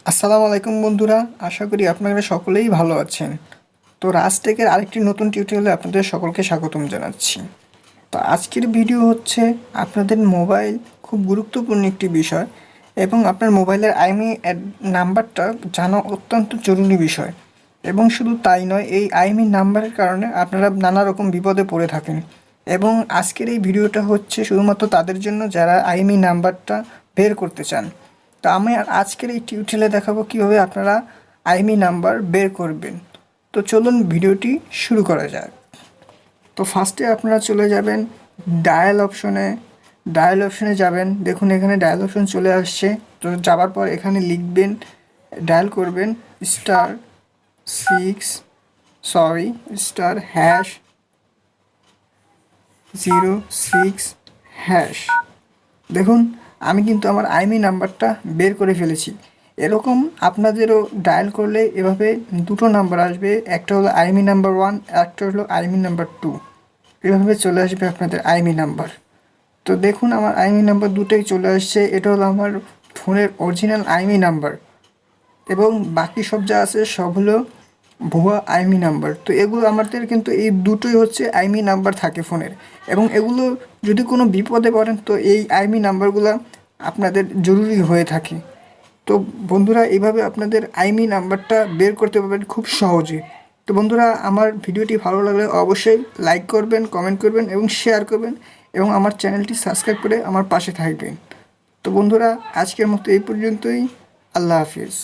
আসসালামু আলাইকুম বন্ধুরা, আশা করি আপনারা সকলেই ভালো আছেন। তো রাজটেকের আরেকটি নতুন টিউটোরিয়ালে আপনাদের সকলকে স্বাগতম জানাচ্ছি। তো আজকের ভিডিও হচ্ছে আপনাদের মোবাইল খুব গুরুত্বপূর্ণ একটি বিষয় এবং আপনার মোবাইলের আইএমইআই নাম্বারটা জানা অত্যন্ত জরুরি বিষয়। এবং শুধু তাই নয়, এই আইএমইআই নাম্বারের কারণে আপনারা নানা রকম বিপদে পড়ে থাকেন। এবং আজকের এই ভিডিওটা হচ্ছে শুধুমাত্র তাদের জন্য যারা আইএমইআই নাম্বারটা বের করতে চান। তো আমি আজকের এই টিউটোরিয়ালে দেখাবো কীভাবে আপনারা আইএমইআই নাম্বার বের করবেন। তো চলুন ভিডিওটি শুরু করা যাক। তো ফার্স্টে আপনারা চলে যাবেন ডায়াল অপশনে যাবেন। দেখুন এখানে ডায়াল অপশন চলে আসছে। তো যাওয়ার পর এখানে লিখবেন, ডায়াল করবেন *##06#। দেখুন আমি কিন্তু আমার আইএমইআই নাম্বারটা বের করে ফেলেছি। এরকম আপনাদেরও ডায়াল করলে এভাবে দুটো নাম্বার আসবে, একটা হলো আইএমইআই নাম্বার 1, একটা হলো আইএমইআই নাম্বার 2। এভাবে চলে আসবে আপনাদের আইএমইআই নাম্বার। তো দেখুন আমার আইএমইআই নাম্বার দুটোই চলে আসছে। এটা হলো আমার ফোনের অরিজিনাল আইএমইআই নাম্বার এবং বাকি সব যা আছে সব হলো ভুয়া আইএমইআই নাম্বার। তো এগুলো আমাদের কিন্তু এই দুটোই হচ্ছে আইএমইআই নাম্বার থাকে ফোনের, এবং এগুলো যদি কোনো বিপদে পড়েন তো এই আইএমইআই নাম্বারগুলো আপনাদের জরুরি হয়ে থাকে। তো বন্ধুরা এইভাবে আপনাদের আইএমইআই নাম্বারটা বের করতে পারবেন খুব সহজে। তো বন্ধুরা আমার ভিডিওটি ভালো লাগলে অবশ্যই লাইক করবেন, কমেন্ট করবেন এবং শেয়ার করবেন, এবং আমার চ্যানেলটি সাবস্ক্রাইব করে আমার পাশে থাকবেন। তো বন্ধুরা আজকের মতো এই পর্যন্তই। আল্লাহ হাফিজ।